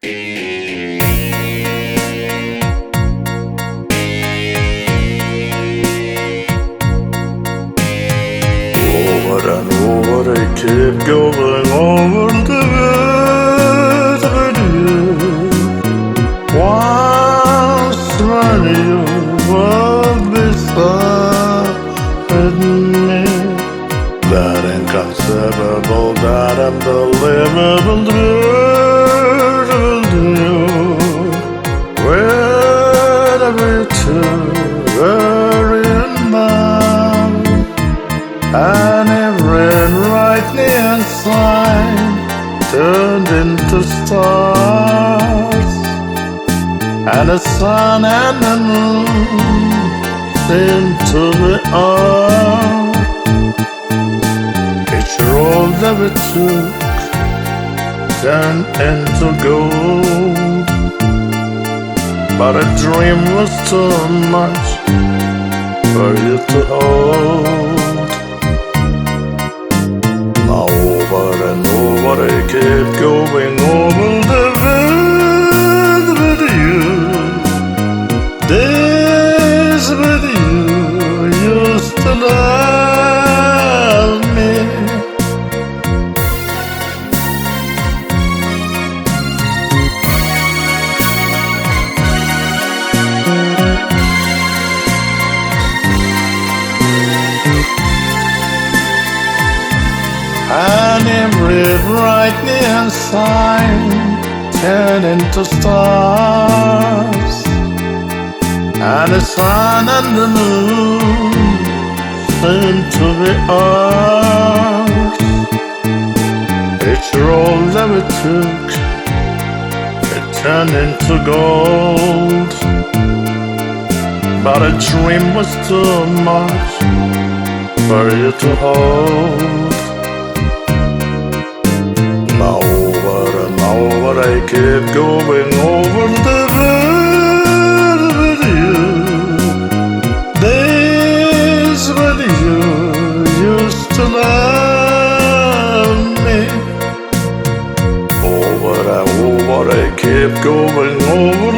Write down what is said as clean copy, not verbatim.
Over and over I keep going over the world with you. Once when you were beside me, that inconceivable, that unbelievable truth with you. Where we two were in love, and every right hand side turned into stars, and the sun and the moon seemed to be on. Each road that we took turned into gold, but a dream was too much for you to hold. Over and over I keep going over the world with you. Days with you used to love me. And every bright neon sign turned into stars, and the sun and the moon seemed to be ours. Each road that we took, it turned into gold, but a dream was too much for you to hold. Over and over I keep going over the world with you. Days with you used to love me. Over and over I keep going over